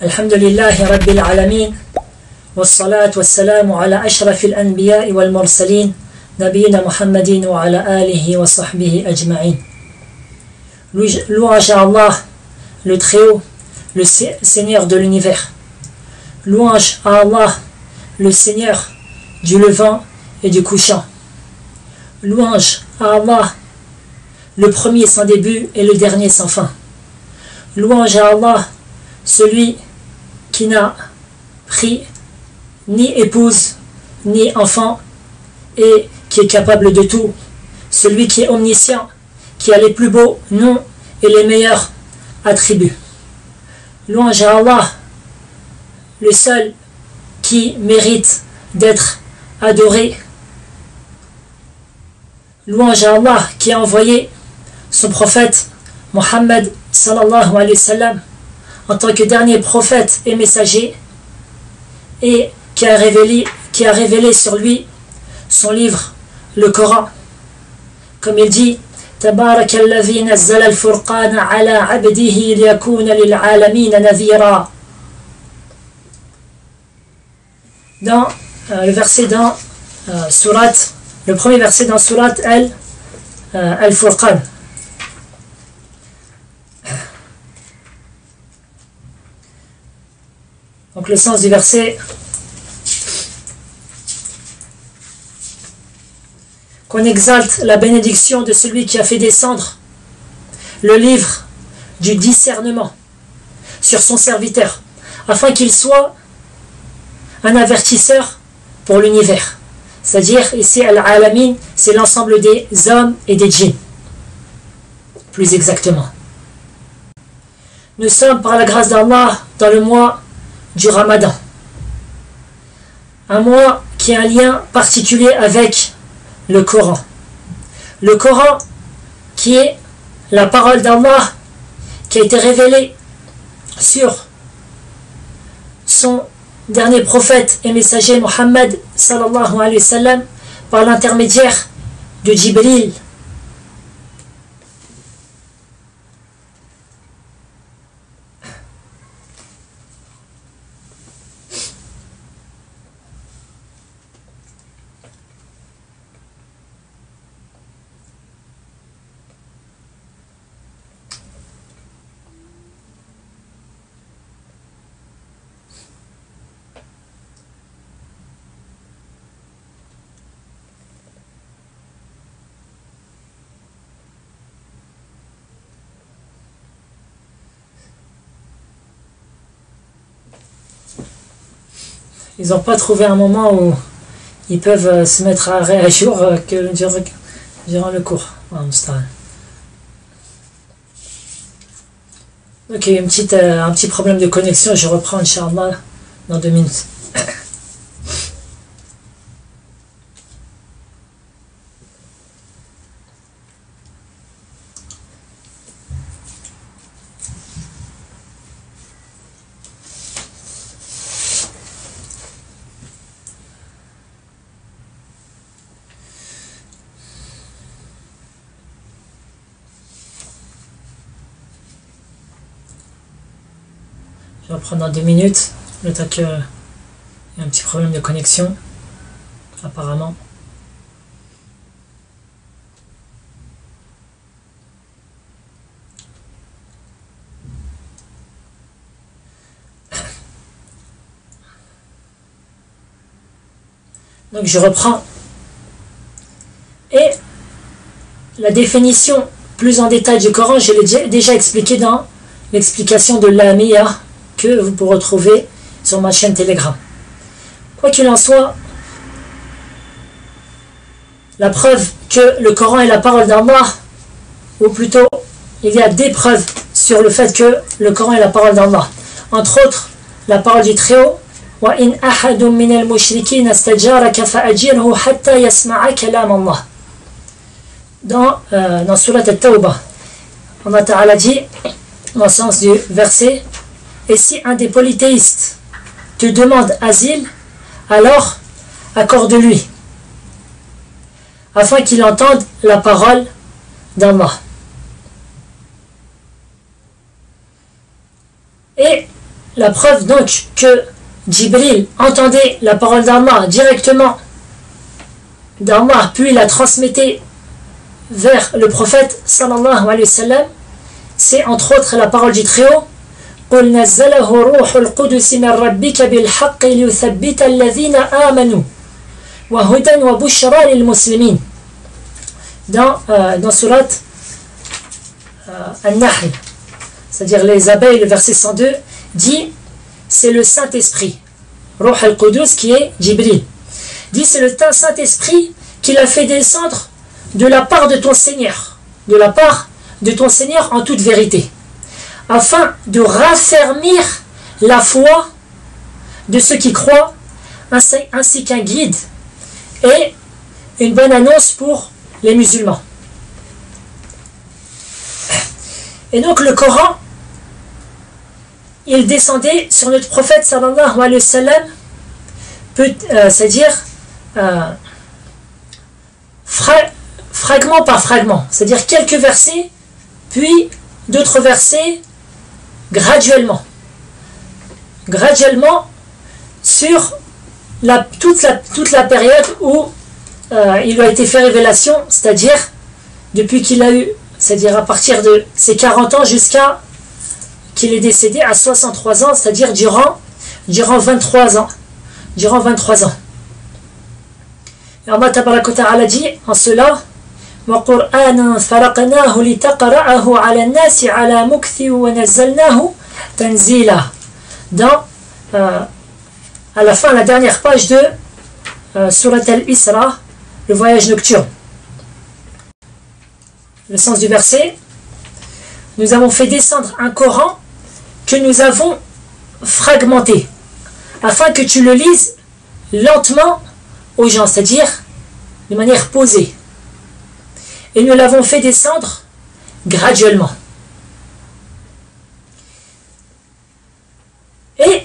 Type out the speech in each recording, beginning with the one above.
الحمد لله رب العالمين والصلاة والسلام على أشرف الأنبياء والمرسلين نبينا محمد وعلى آله وصحبه أجمعين. Louange à Allah, le Très-Haut, le Seigneur de l'univers. Louange à Allah, le Seigneur du levant et du couchant. Louange à Allah, le premier sans début et le dernier sans fin. Louange à Allah, celui qui n'a pris ni épouse, ni enfant, et qui est capable de tout. Celui qui est omniscient, qui a les plus beaux noms et les meilleurs attributs. Louange à Allah, le seul qui mérite d'être adoré. Louange à Allah qui a envoyé son prophète Mohammed sallallahu alayhi wa sallam en tant que dernier prophète et messager, et qui a révélé sur lui son livre, le Coran. Comme il dit, تبارك الذي نزل الفرقان على عبده ليكون للعالمين نذيرا. Dans le verset dans Surat, le premier verset dans Surat Al-Furqan. Donc le sens du verset: qu'on exalte la bénédiction de celui qui a fait descendre le livre du discernement sur son serviteur, afin qu'il soit un avertisseur pour l'univers. C'est-à-dire, ici, Al-Alamin, c'est l'ensemble des hommes et des djinns, plus exactement. Nous sommes, par la grâce d'Allah, dans le mois du Ramadan, un mois qui a un lien particulier avec le Coran. Le Coran qui est la parole d'Allah qui a été révélée sur son dernier prophète et messager Mohammed sallallahu alayhi wa sallam par l'intermédiaire de Jibril. Ils n'ont pas trouvé un moment où ils peuvent se mettre à jour durant le cours. Ok, un petit problème de connexion, je reprends Inch'Allah dans 2 minutes. Je vais reprendre dans 2 minutes, le temps qu'il y a un petit problème de connexion, apparemment. Donc je reprends. Et la définition plus en détail du Coran, je l'ai déjà expliqué dans l'explication de l'Amiyah, que vous pourrez retrouver sur ma chaîne Telegram. Quoi qu'il en soit, la preuve que le Coran est la parole d'Allah, ou plutôt, il y a des preuves sur le fait que le Coran est la parole d'Allah. Entre autres, la parole du Très-Haut, وَإِنْ أَحَدٌ مِّنَ الْمُشْرِكِينَ اسْتَجَارَكَ فَأَجِرْهُ حَتَّى يَسْمَعَ كَلَامَ اللَّهِ. Dans Surat At-Tawbah, Allah Ta'ala dit, dans le sens du verset: et si un des polythéistes te demande asile, alors accorde-lui, afin qu'il entende la parole d'Allah. Et la preuve donc que Jibril entendait la parole d'Allah directement d'Allah, puis la transmettait vers le prophète sallallahu alayhi wa sallam, c'est entre autres la parole du Très-Haut. قُلْ نَزَّلَهُ رُوحُ الْقُدُسِ مِنْ رَبِّكَ بِالْحَقِّ لِيُثَبِّتَ الَّذِينَ آمَنُوا وَهُدًى وَبُشْرَى لِلْمُسْلِمِينَ. Dans surat An-Nahl, c'est-à-dire les abeilles, le verset 102, dit c'est le Saint-Esprit, Ruh al-Qudus, qui est Jibril, dit c'est le Saint-Esprit qui l'a fait descendre de la part de ton Seigneur, de la part de ton Seigneur en toute vérité, afin de raffermir la foi de ceux qui croient, ainsi qu'un guide et une bonne annonce pour les musulmans. Et donc le Coran, il descendait sur notre prophète sallallahu alayhi wa sallam, c'est-à-dire fragment par fragment, c'est-à-dire quelques versets, puis d'autres versets graduellement sur toute la période où il lui a été fait révélation, c'est-à-dire depuis qu'il a eu, c'est-à-dire à partir de ses 40 ans jusqu'à qu'il est décédé à 63 ans, c'est-à-dire durant 23 ans. Durant 23 ans. Et Allah tabaraka wa ta'ala dit en cela: وَقُرْآنًا فَرَقْنَاهُ لِتَقْرَأَهُ عَلَى النَّاسِ عَلَى مُكْثٍ وَنَزَّلْنَاهُ تَنزِيلًا. Dans à la fin, la dernière page de Surat al-Isra, le voyage nocturne. Le sens du verset: nous avons fait descendre un Coran que nous avons fragmenté, afin que tu le lises lentement aux gens, c'est-à-dire de manière posée. Et nous l'avons fait descendre graduellement. Et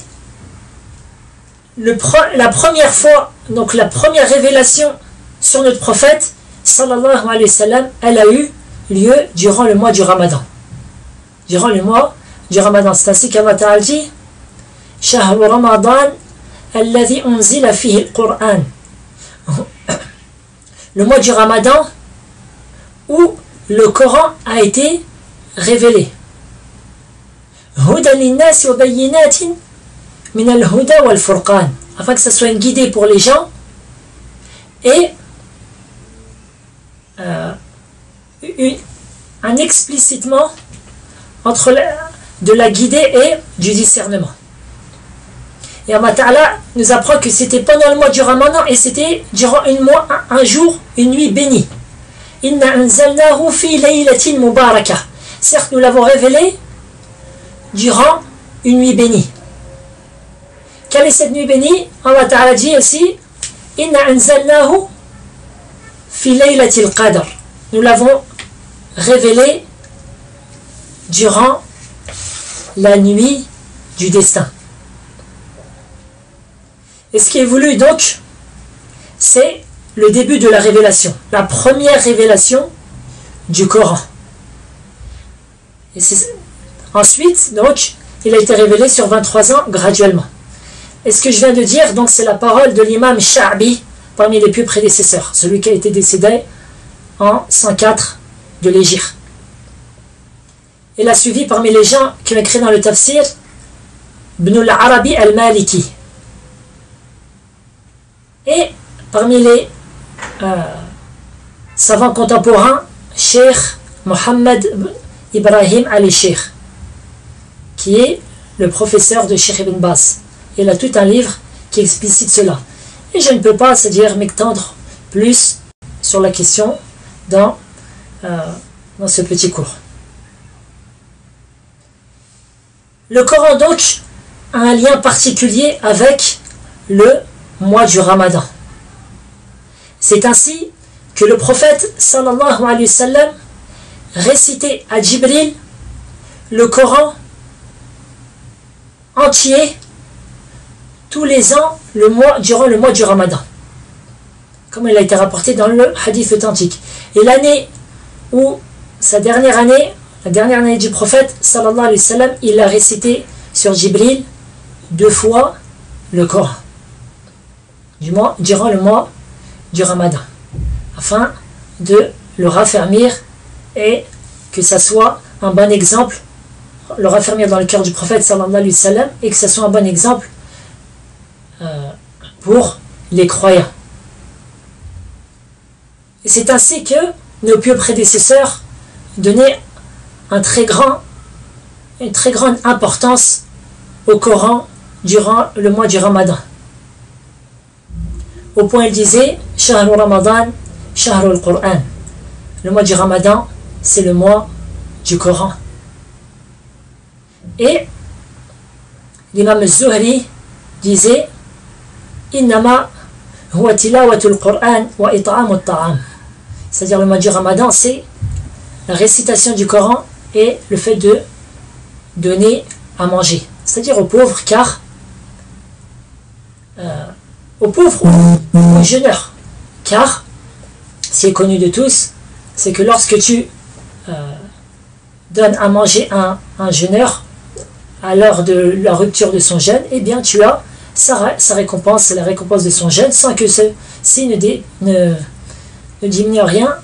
la première fois, donc la première révélation sur notre prophète, sallallahu alayhi wa sallam, elle a eu lieu durant le mois du Ramadan. Durant le mois du Ramadan. C'est ainsi qu'Allah Ta'ala dit: شهر رمضان الذي أنزل فيه القرآن. Le mois du Ramadan où le Coran a été révélé. هدى للناس وبينات من الهدى والفرقان, afin que ça soit une guidée pour les gens et un explicitement entre de la guidée et du discernement. Et Allah Ta'ala nous apprend que c'était pendant le mois du Ramadan et c'était durant un jour, une nuit bénie. Inna anzalnahu fi laylatin mubarakah. Certes, nous l'avons révélé durant une nuit bénie. Quelle est cette nuit bénie? Allah Ta'ala dit aussi: Inna anzalnahu fi laylatil qadr. Nous l'avons révélé durant la nuit du destin. Et ce qui est voulu donc, c'est le début de la révélation, la première révélation du Coran. Et ensuite, donc, il a été révélé sur 23 ans graduellement. Et ce que je viens de dire, donc, c'est la parole de l'imam Sha'bi, parmi les plus prédécesseurs, celui qui a été décédé en 104 de l'Hégire. Il a suivi parmi les gens qui ont écrit dans le tafsir Ibn al-Arabi al-Maliki. Et parmi les savants contemporains, Cheikh Mohammed Ibrahim al-Sheikh, qui est le professeur de Cheikh Ibn Baz. Il a tout un livre qui explicite cela. Et je ne peux pas, c'est-à-dire m'étendre plus sur la question dans ce petit cours. Le Coran donc a un lien particulier avec le mois du Ramadan. C'est ainsi que le prophète sallallahu alayhi wa sallam récitait à Jibril le Coran entier tous les ans durant le mois du Ramadan, comme il a été rapporté dans le hadith authentique. Et l'année où, la dernière année du prophète sallallahu alayhi wa sallam, il a récité sur Jibril 2 fois le Coran durant le mois du Ramadan, afin de le raffermir et que ça soit un bon exemple, le raffermir dans le cœur du prophète sallallahu alayhi wa sallam, et que ça soit un bon exemple pour les croyants. Et c'est ainsi que nos pieux prédécesseurs donnaient une très grande importance au Coran durant le mois du Ramadan. Au point il disait Shahrul Ramadan, Shahrul Qur'an. Le mois du Ramadan, c'est le mois du Coran. Et l'imam Zuhri disait Innama huwa tilawatul Qur'an wa it'amut ta'am. C'est-à-dire le mois du Ramadan, c'est la récitation du Coran et le fait de donner à manger. C'est-à-dire aux pauvres, car aux pauvres ou aux jeûneurs. Car, ce qui est connu de tous, c'est que lorsque tu donnes à manger un jeûneur à l'heure de la rupture de son jeûne, eh bien tu as sa récompense, la récompense de son jeûne, sans que ceci ne diminue rien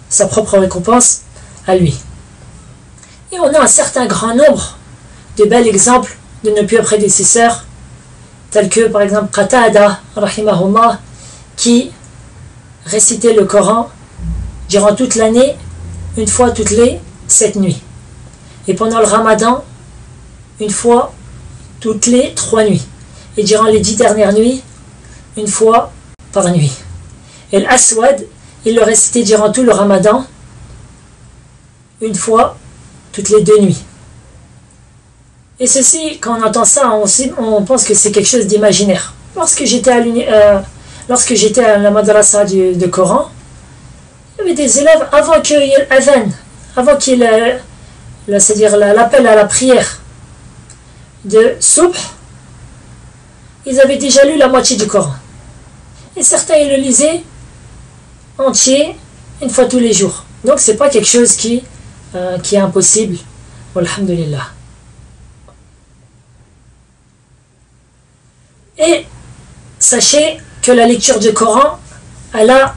sa propre récompense à lui. Et on a un certain grand nombre de bels exemples de nos pieux prédécesseurs, tels que par exemple Qatada, rahimahullah, qui récitait le Coran durant toute l'année, une fois toutes les 7 nuits. Et pendant le Ramadan, une fois toutes les 3 nuits. Et durant les 10 dernières nuits, une fois par nuit. Et l'Aswad, il le récitait durant tout le Ramadan, une fois toutes les 2 nuits. Et ceci, quand on entend ça, on pense que c'est quelque chose d'imaginaire. Lorsque j'étais à la madrasa de Coran, il y avait des élèves, avant qu'il y ait l'adhan, avant qu'il y ait c'est-à-dire l'appel à la prière de Subh, ils avaient déjà lu la moitié du Coran. Et certains, ils le lisaient entier, une fois tous les jours. Donc c'est pas quelque chose qui est impossible. Alhamdulillah. Et sachez que la lecture du Coran, elle a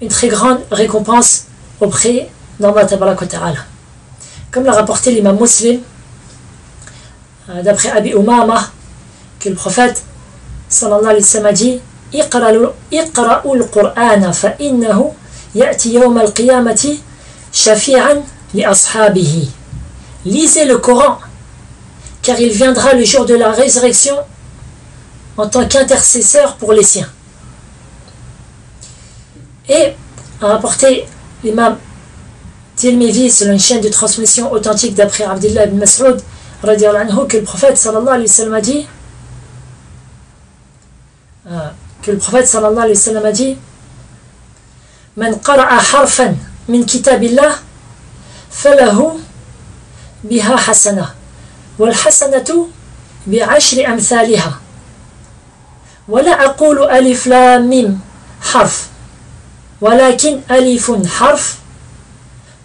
une très grande récompense auprès d'Allah Tabaraka wa Ta'ala. Comme l'a rapporté l'imam Muslim, d'après Abi Umama, que le prophète sallallahu alayhi wa sallam a dit Iqra'u al-Qur'ana fa innahu ya'ti yawm al-qiyamati shafi'an li ashabihi. Lisez le Coran, car il viendra le jour de la résurrection en tant qu'intercesseur pour les siens. Et a rapporté l'imam Tirmidhi selon une chaîne de transmission authentique d'après Abdullah ibn Mas'ud radiyallahu anhu, que le prophète sallallahu alayhi wa sallam a dit Man qara'a harfan min kitabillah falahu biha hasana wal hasanatu bi'ashri amthaliha wa la aqulu alif lam mim harf walakin alifun harf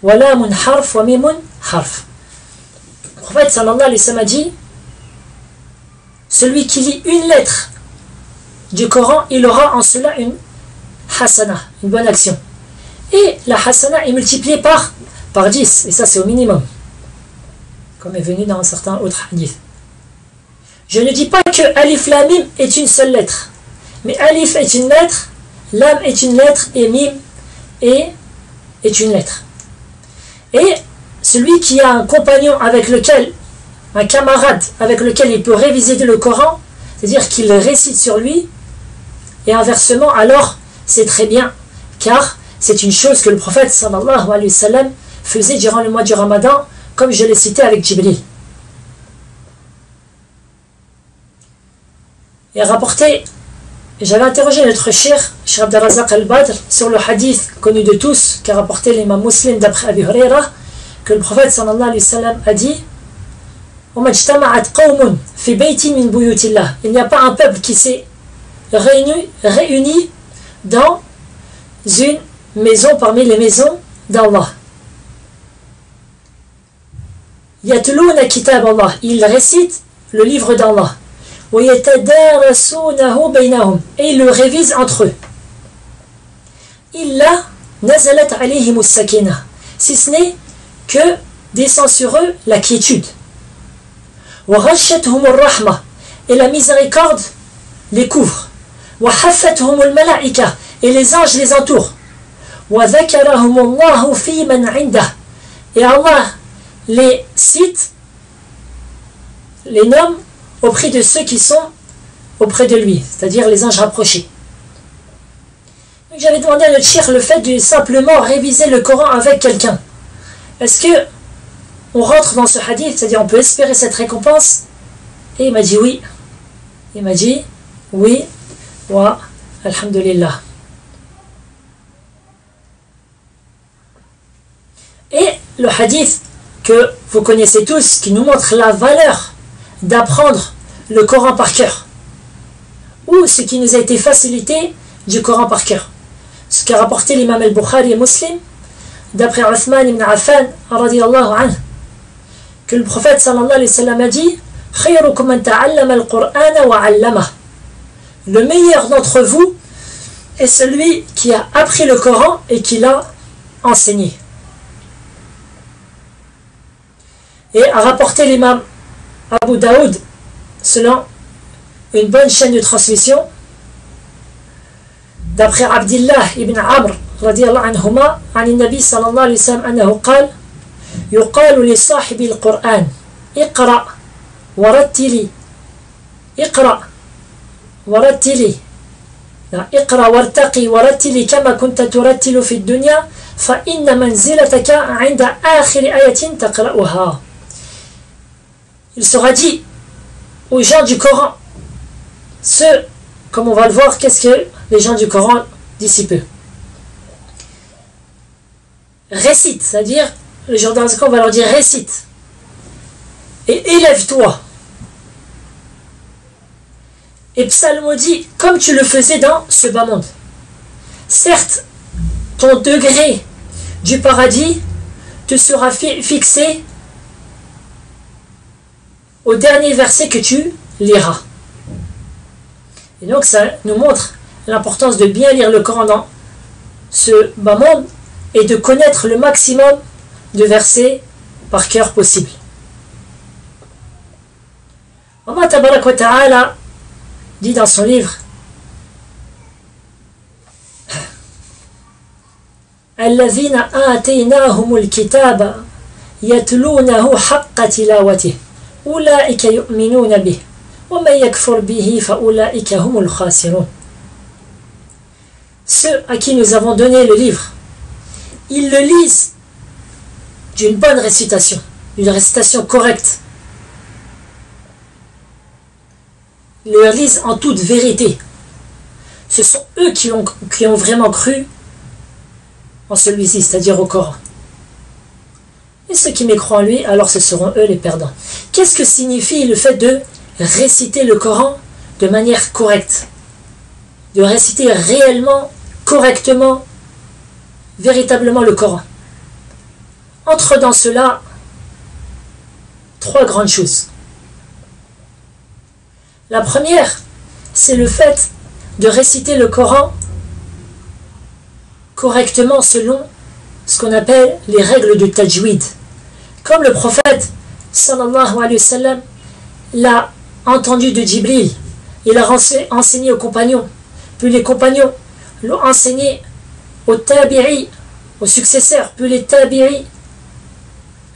wa lamun harf wa mimun harf. Le prophète sallallahu alayhi wa sallam a dit celui qui lit une lettre du Coran, il aura en cela une hasana, une bonne action. Et la hasana est multipliée par 10, et ça c'est au minimum, comme est venu dans certains autres hadiths. Je ne dis pas que alif lam mim est une seule lettre, mais alif est une lettre, lam est une lettre, et mim est une lettre. Et celui qui a un compagnon avec lequel, un camarade avec lequel il peut réviser le Coran, c'est-à-dire qu'il récite sur lui, et inversement, alors c'est très bien, car c'est une chose que le prophète sallallahu alayhi wa sallam faisait durant le mois du Ramadan, comme je l'ai cité avec Jibril. Et rapporté, j'avais interrogé notre cheikh Abd al-Razaq al-Badr sur le hadith connu de tous qu'a rapporté l'imam Muslim d'après Abi Huraira, que le prophète sallallahu alayhi wa sallam a dit il n'y a pas un peuple qui s'est réuni dans une maison parmi les maisons d'Allah. Yatluna kitab Allah, ils récitent le livre d'Allah. وَيَتَدَارَسُونَهُ بَيْنَهُمْ Et ils le révisent entre eux. إِلَّا نَزَلَتْ عَلَيْهِمُ السَّكِينَةُ Si ce n'est que descend sur eux la quiétude. وَغَشَّتْهُمُ الرَّحْمَةُ Et la miséricorde les couvre. وَحَفَّتْهُمُ الْمَلَائِكَةُ Et les anges les entourent. وَذَكَرَهُمُ اللَّهُ فِي مَنْ عِنْدَهُ Et Allah les cite, les nomme auprès de ceux qui sont auprès de lui, c'est-à-dire les anges rapprochés. J'avais demandé à notre cheikh le fait de simplement réviser le Coran avec quelqu'un. Est-ce que on rentre dans ce hadith, c'est-à-dire on peut espérer cette récompense? Et il m'a dit oui. Il m'a dit oui, wa alhamdulillah. Et le hadith que vous connaissez tous, qui nous montre la valeur d'apprendre le Coran par cœur, ou ce qui nous a été facilité du Coran par cœur. Ce qu'a rapporté l'imam al-Bukhari et Muslim, d'après Uthman ibn Affan, radiyallahu anhu, que le prophète sallallahu alayhi wa sallam a dit khayrukum man ta'allama al-Qur'ana wa 'allama. Le meilleur d'entre vous est celui qui a appris le Coran et qui l'a enseigné. Et a rapporté l'imam Abu Daoud, selon une bonne chaîne de transmission, d'après Abdullah ibn Amr radiyallahu anhuma, عن النبي صلى الله عليه وسلم أنه قال يقال لصاحب القرآن اقرأ ورتلي اقرأ ورتلي اقرأ وارتقي ورتلي كما كنت ترتل في الدنيا فإن منزلتك عند آخر آية تقرأها. Il sera dit aux gens du Coran, ceux, comme on va le voir, qu'est-ce que les gens du Coran d'ici peu récite, c'est-à-dire le jour dans ce qu'on va leur dire récite et élève-toi et psalmodie comme tu le faisais dans ce bas monde. Certes, ton degré du paradis te sera fixé au dernier verset que tu liras. Et donc ça nous montre l'importance de bien lire le Coran dans ce bas monde et de connaître le maximum de versets par cœur possible. Allah Tabarak wa Ta'ala dit dans son livre Alladhina ataynahumul kitaba yatlunahu haqqa tilawatihi ulaika yu'minuna bihi wa man yakfur bihi fa ulaika humul khasirun. Ceux à qui nous avons donné le livre, ils le lisent d'une bonne récitation, une récitation correcte. Ils le lisent en toute vérité. Ce sont eux qui ont vraiment cru en celui-ci, c'est-à-dire au Coran. Et ceux qui mécroient en lui, alors ce seront eux les perdants. Qu'est-ce que signifie le fait de réciter le Coran de manière correcte? De réciter réellement, correctement, véritablement le Coran. Entre dans cela trois grandes choses. La première, c'est le fait de réciter le Coran correctement selon ce qu'on appelle les règles de tajwid. Comme le prophète sallallahu alayhi wa sallam l'a entendu de Jibril, il a enseigné aux compagnons, puis les compagnons l'ont enseigné aux tabi'i, aux successeurs, puis les tabi'i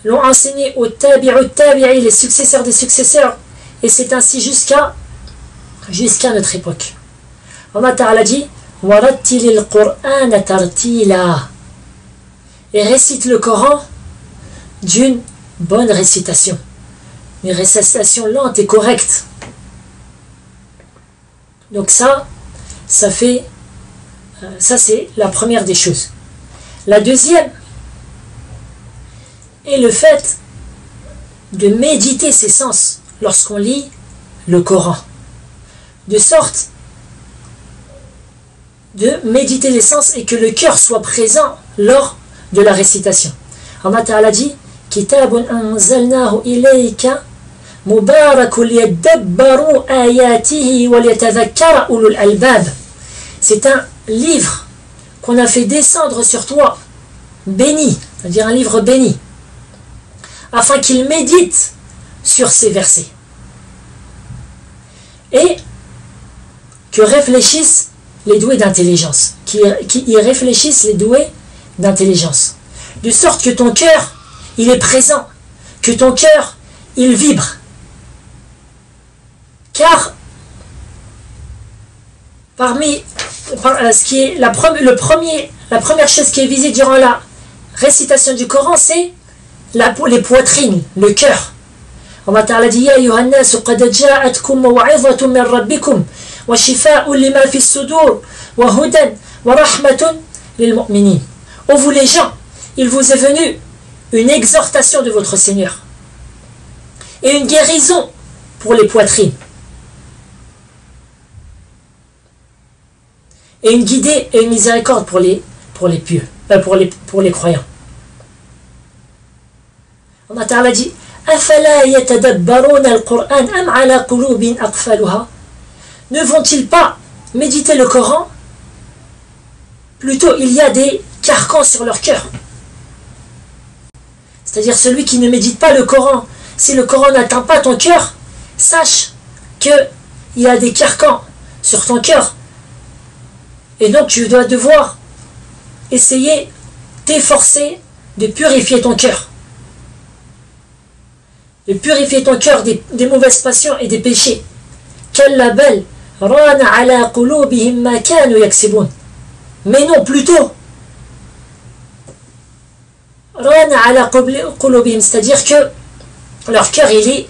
l'ont enseigné aux tabi'i, les successeurs des successeurs, et c'est ainsi jusqu'à notre époque. Allah Ta'ala dit وَرَتِّلِ الْقُرْآنَ تَرْتِيلًا et récite le Coran d'une bonne récitation, une récitation lente et correcte. Donc ça c'est la première des choses. La deuxième est le fait de méditer ses sens lorsqu'on lit le Coran, de sorte de méditer les sens et que le cœur soit présent lors de la récitation. Allah Ta'ala dit Kitabun anzalnahu ilayka مبارك ليدبروا آياته وليتذكر أولو الألباب. C'est un livre qu'on a fait descendre sur toi, béni, c'est-à-dire un livre béni, afin qu'il médite sur ces versets et que réfléchissent les doués d'intelligence, qui y réfléchissent les doués d'intelligence, de sorte que ton cœur, il est présent, que ton cœur, il vibre. Car parmi ce qui est la première chose qui est visée durant la récitation du Coran, c'est les poitrines, le cœur. Allah Ta'ala dit Ya ayyuhan nas qad ja'atkum maw'izatun min rabbikum wa shifaa'un lima fi as-sudur wa hudan wa rahmatun lil mu'minin. Ô vous les gens, il vous est venu une exhortation de votre Seigneur et une guérison pour les poitrines et une guidée et une miséricorde pour les pieux, pour les croyants. Allah Ta'ala dit أَفَلَا يَتَدَبَّرُونَ الْقُرْآنَ أَمْ عَلَى قُلُوبٍ أَقْفَالُهَا. Ne vont-ils pas méditer le Coran? Plutôt, il y a des carcans sur leur cœur. C'est-à-dire celui qui ne médite pas le Coran, si le Coran n'atteint pas ton cœur, sache qu'il y a des carcans sur ton cœur. Et donc tu dois devoir essayer, t'efforcer de purifier ton cœur. De purifier ton cœur des mauvaises passions et des péchés. Quel label! Mais non, plutôt c'est-à-dire que leur cœur, il est,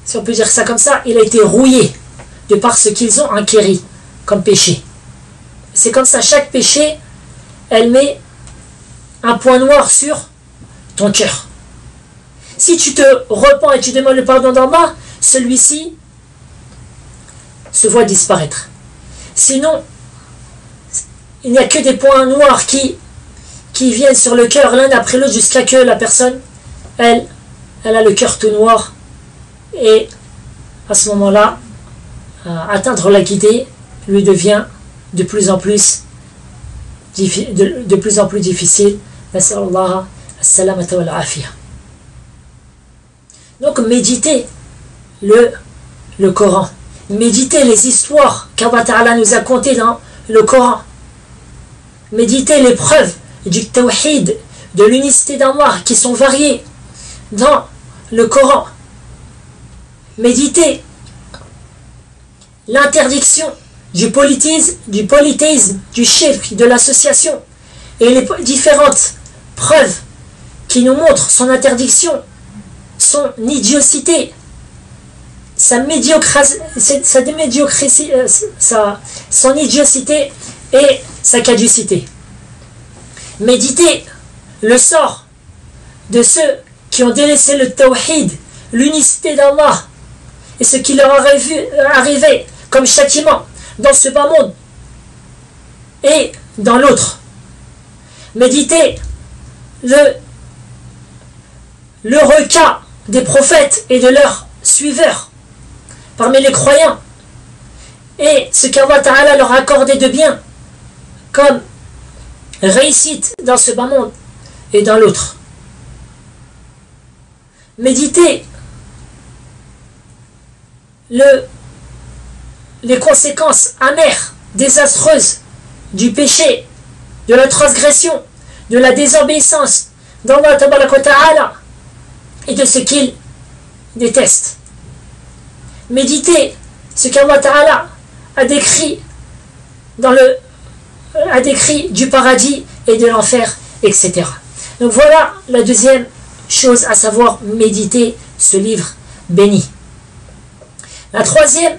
si on peut dire ça comme ça, il a été rouillé de par ce qu'ils ont acquéri comme péché. C'est comme ça, chaque péché, elle met un point noir sur ton cœur. Si tu te repens et tu demandes le pardon d'Allah, celui-ci se voit disparaître. Sinon, il n'y a que des points noirs qui viennent sur le cœur l'un après l'autre jusqu'à que la personne, elle a le cœur tout noir. Et à ce moment-là, atteindre la guidée lui devient de plus en plus difficile. Nas'Allah as-salamata wal afiyah. Donc méditez le Coran, méditez les histoires qu'Allah Ta'ala nous a contées dans le Coran, méditez les preuves du tawhid, de l'unicité d'Allah qui sont variées dans le Coran, méditez l'interdiction du polythéisme, du shirk, de l'association et les différentes preuves qui nous montrent son interdiction, son idiotie, son idiotie et sa caducité. Méditez le sort de ceux qui ont délaissé le tawhid, l'unicité d'Allah, et ce qui leur aurait arrivé comme châtiment dans ce bas monde et dans l'autre. Méditez le requin des prophètes et de leurs suiveurs parmi les croyants et ce qu'Allah Ta'ala leur a accordé de bien comme réussite dans ce bas monde et dans l'autre. Méditez les conséquences amères, désastreuses du péché, de la transgression, de la désobéissance d'Allah Ta'ala et de ce qu'il déteste. Méditez ce qu'Allah Ta'ala a décrit du paradis et de l'enfer, etc. Donc voilà la deuxième chose, à savoir méditer ce livre béni. La troisième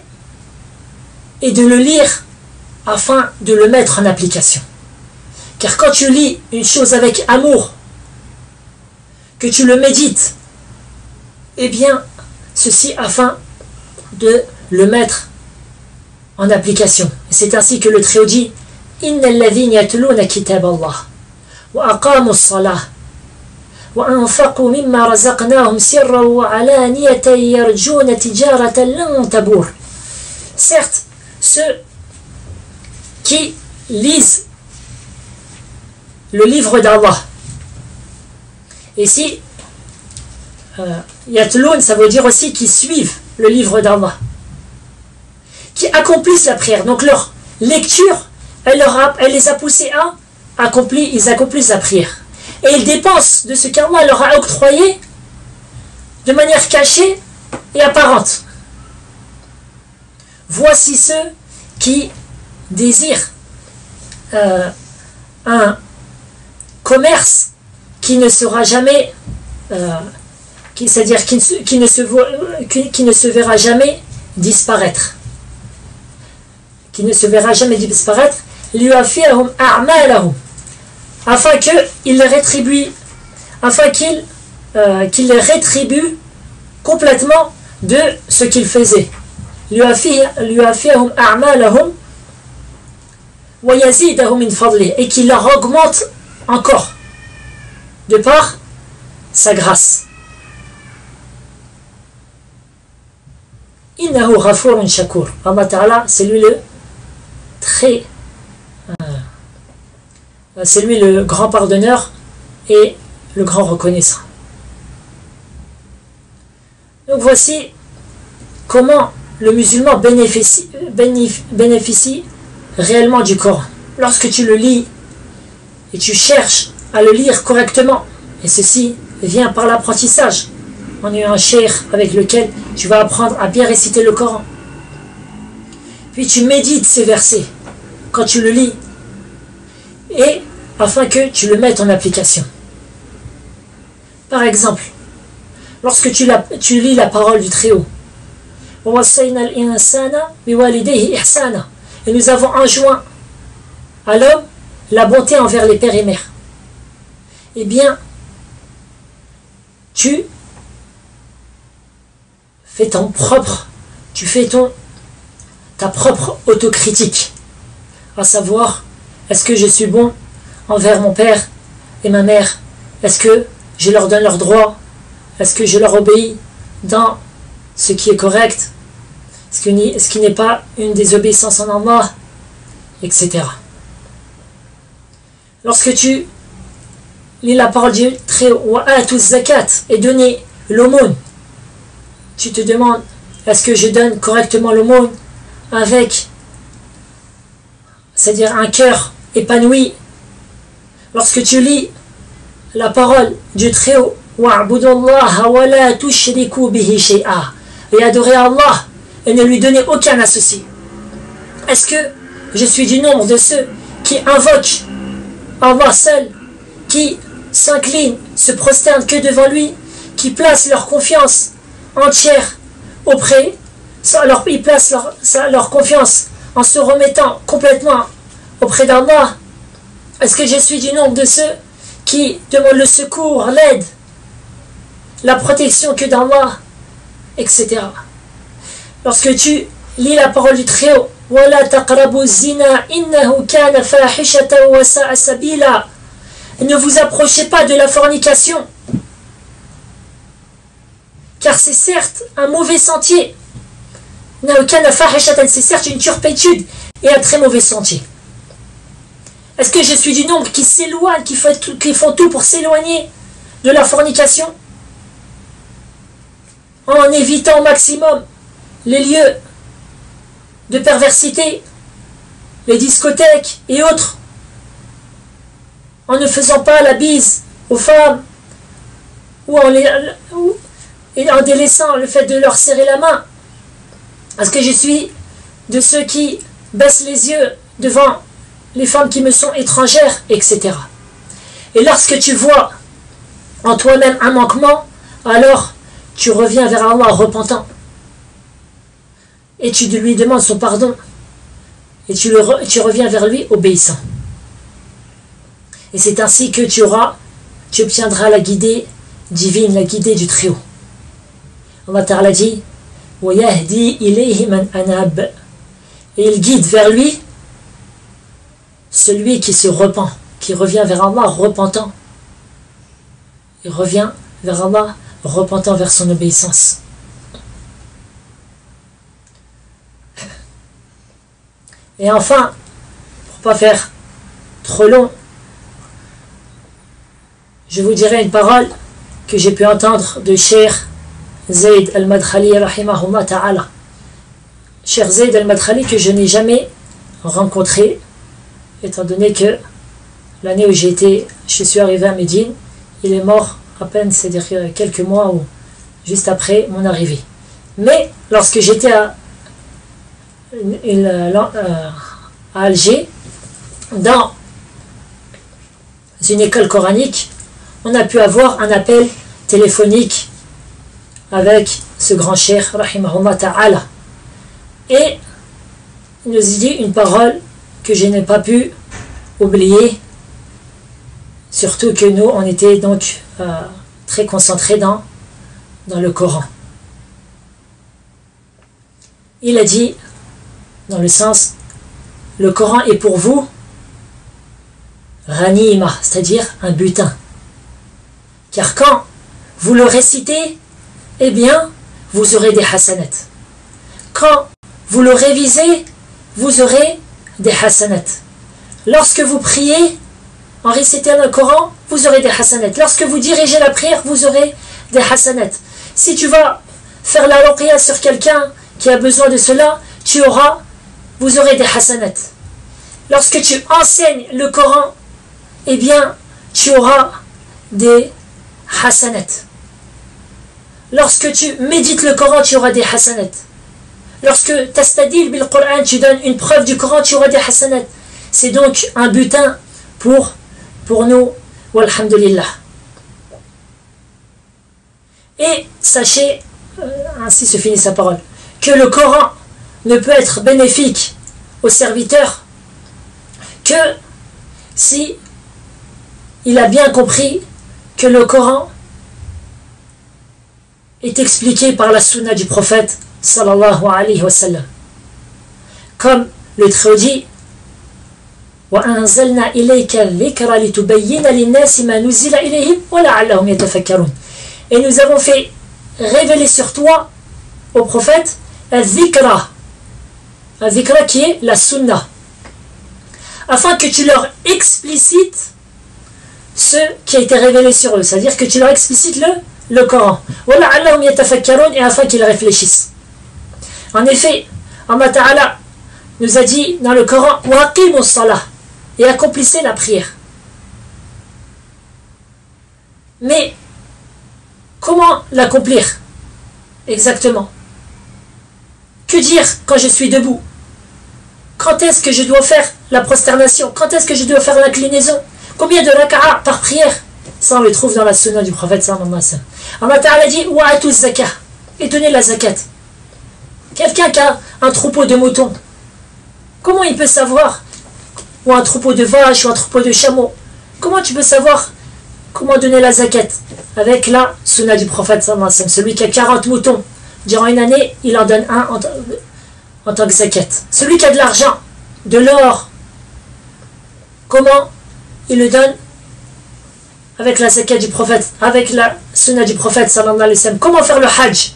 est de le lire afin de le mettre en application. Car quand tu lis une chose avec amour, que tu le médites, eh bien, ceci afin de le mettre en application. C'est ainsi que le Très-Haut dit Innal ladhina yatluna kitab Allah wa aqamu as-salah وأنفقوا مما رزقناهم سرا وعلانية يرجون تجارة لن تبور. Certes, ceux qui lisent le livre d'Allah. Ici, Yatloun, ça veut dire aussi qu'ils suivent le livre d'Allah, qui accomplissent la prière. Donc leur lecture, elle les a poussés à ils accomplissent la prière. Et ils dépensent de ce qu'Allah leur a octroyé de manière cachée et apparente. Voici ceux qui désirent un commerce qui ne sera jamais, c'est-à-dire qui ne se verra jamais disparaître. Qui ne se verra jamais disparaître, لِيُوَفِّيَهُمْ أَعْمَالَهُمْ, afin qu'il les rétribue, qu'il les rétribue complètement de ce qu'ils faisaient. لِيُوَفِّيَهُمْ أَعْمَالَهُمْ وَيَزِيدَهُمْ مِنْ فَضْلِهِ, et qu'il leur augmente encore de par sa grâce. Innahu ghafurun shakur. Allah Ta'ala, c'est lui le grand pardonneur et le grand reconnaissant. Donc voici comment le musulman bénéficie réellement du Coran. Lorsque tu le lis et tu cherches à le lire correctement, et ceci vient par l'apprentissage, on a un cheikh avec lequel tu vas apprendre à bien réciter le Coran, puis tu médites ces versets quand tu le lis, et afin que tu le mettes en application. Par exemple, lorsque tu lis la parole du Très-Haut, et nous avons enjoint à l'homme la bonté envers les pères et mères, eh bien, tu fais ta propre autocritique, à savoir, est-ce que je suis bon envers mon père et ma mère? Est-ce que je leur donne leurs droits? Est-ce que je leur obéis dans ce qui est correct? Ce qui n'est pas une désobéissance en Allah, etc. Lorsque tu lis la parole du Très-Haut, et donner l'aumône, tu te demandes, est-ce que je donne correctement l'aumône avec, c'est-à-dire un cœur épanoui? Lorsque tu lis la parole du Très-Haut, et adorer Allah et ne lui donner aucun associé, est-ce que je suis du nombre de ceux qui invoquent Allah seul, qui s'inclinent, se prosternent que devant lui, qui placent leur confiance entière auprès, ils placent leur confiance en se remettant complètement auprès d'Allah? Est-ce que je suis du nombre de ceux qui demandent le secours, l'aide, la protection que d'Allah, etc. Lorsque tu lis la parole du Très-Haut, وَلَا تَقْرَبُوا الزِّنَا إِنَّهُ كَانَ فَاحِشَةً وَسَاءَ سَبِيلًا, ne vous approchez pas de la fornication, car c'est certes un mauvais sentier. C'est certes une turpitude et un très mauvais sentier. Est-ce que je suis du nombre qui s'éloigne, qui font tout pour s'éloigner de la fornication, en évitant au maximum les lieux de perversité, les discothèques et autres, en ne faisant pas la bise aux femmes, ou en délaissant le fait de leur serrer la main? Est-ce que je suis de ceux qui baissent les yeux devant les femmes qui me sont étrangères, etc. Et lorsque tu vois en toi-même un manquement, alors tu reviens vers Allah repentant, et tu lui demandes son pardon, et tu reviens vers lui obéissant. Et c'est ainsi que tu obtiendras la guidée divine, la guidée du Très-Haut. Allah Ta'ala dit, وَيَهْدِي إِلَيْهِ مَنْ أَنَابَ, et il guide vers lui celui qui se repent, qui revient vers Allah repentant et revient vers Allah, repentant vers son obéissance. Et enfin, pour ne pas faire trop long, je vous dirai une parole que j'ai pu entendre de Cheikh Zayd al-Madkhali rahimahullah ta'ala. Cheikh Zayd al-Madkhali que je n'ai jamais rencontré, étant donné que l'année où je suis arrivé à Médine, il est mort à peine, c'est-à-dire quelques mois ou juste après mon arrivée. Mais lorsque j'étais à Alger, dans une école coranique, on a pu avoir un appel téléphonique avec ce grand cheikh, rahimahullah ta'ala. Et il nous dit une parole que je n'ai pas pu oublier, surtout que nous, on était donc très concentrés dans le Coran. Il a dit, dans le sens, le Coran est pour vous ghanima, c'est-à-dire un butin. Car quand vous le récitez, eh bien, vous aurez des hasanat. Quand vous le révisez, vous aurez des hasanat. Lorsque vous priez, en récitant le Coran, vous aurez des hasanat. Lorsque vous dirigez la prière, vous aurez des hasanat. Si tu vas faire la ruqya sur quelqu'un qui a besoin de cela, vous aurez des hasanat. Lorsque tu enseignes le Coran, eh bien, tu auras des hasanat. Lorsque tu médites le Coran, tu auras des hasanat. Lorsque tastadil bil Coran, tu donnes une preuve du Coran, tu auras des hasanat. C'est donc un butin pour nous, walhamdulillah. Et sachez, ainsi se finit sa parole, que le Coran ne peut être bénéfique au serviteur que si il a bien compris que le Coran est expliqué par la sunna du prophète sallallahu alayhi wa sallam. Comme le Très-Haut dit, وَأَنزَلْنَا إِلَيْكَ الذِّكْرَ لِتُبَيِّنَ لِلنَّاسِ مَا نُزِّلَ إِلَيْهِمْ وَلَعَلَّهُمْ يَتَفَكَّرُونَ. Et nous avons fait révéler sur toi, au prophète, al-dhikra qui est la sunna, afin que tu leur explicites ce qui a été révélé sur eux, c'est-à-dire que tu leur explicites le Coran, وَلَعَلَّهُمْ يَتَفَكَّرُونَ, et afin qu'ils réfléchissent. En effet, Allah Ta'ala nous a dit dans le Coran, وَأَقِيمُوا الصَّلَاةَ, et accomplissez la prière. Mais comment l'accomplir exactement? Que dire quand je suis debout? Quand est-ce que je dois faire la prosternation? Quand est-ce que je dois faire l'inclinaison? Combien de raka'a par prière? Ça on le trouve dans la sunna du prophète sallallahu alayhi wa sallam. Allah Ta'ala dit wa'atu zakah, et donnez la zakat. Quelqu'un qui a un troupeau de moutons, comment il peut savoir, ou un troupeau de vaches, ou un troupeau de chameaux, comment tu peux savoir comment donner la zakat? Avec la sunna du prophète sallallahu alayhi wa sallam. Celui qui a 40 moutons, durant une année, il en donne un en tant que zakat. Celui qui a de l'argent, de l'or, comment il le donne? Avec la zakat du prophète, avec la sunna du prophète sallallahu alayhi wa sallam. Comment faire le hajj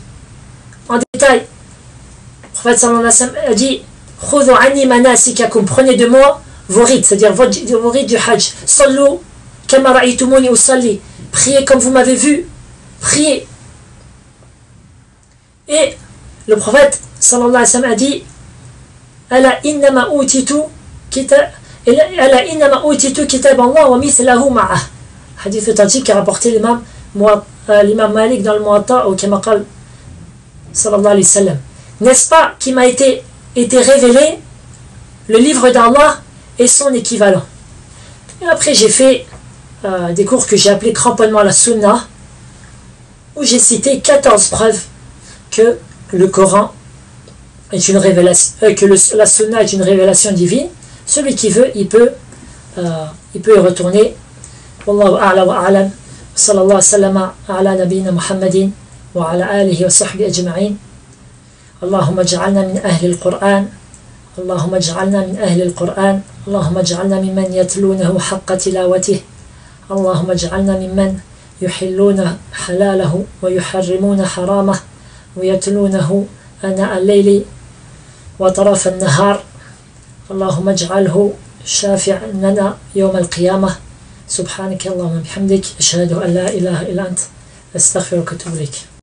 en détail? Le prophète sallallahu alayhi wa sallam a dit khudhu anni manasikakum, prenez de moi vos rites, c'est-à-dire vos rites du hajj. Sallu kama ra'aytumuni usalli, priez comme vous m'avez vu prier. Et le prophète sallallahu alayhi wa sallam a dit ala innama utitu kitab Allah wa mithlahu ma'ah. Hadith authentique qui a rapporté l'imam Malik dans le Muwatta au Kamakal sallallahu alayhi wa sallam. N'est-ce pas qu'il m'a été révélé le livre d'Allah et son équivalent? Et après j'ai fait des cours que j'ai appelés cramponnement à la sunna, où j'ai cité 14 preuves que le Coran est une révélation, la sunna est une révélation divine. Celui qui veut, il peut y retourner. Wallahu a'la wa a'lam. Sallallahu sallama ala nabina Muhammadin wa ala alihi wa sahbihi ajma'in. Allahumma ij'alna min ahli al-Qur'an. Allahumma ij'alna min ahli al-Qur'an. Allahumma ij'alna mimman yatlunahu haqqa tilawatih. Allahumma ij'alna mimman يحلون حلاله ويحرمون حرامه ويتلونه آناء الليل وطرف النهار. اللهم اجعله شافعا لنا يوم القيامة. سبحانك اللهم وبحمدك أشهد أن لا إله إلا أنت أستغفرك وأتوب إليك.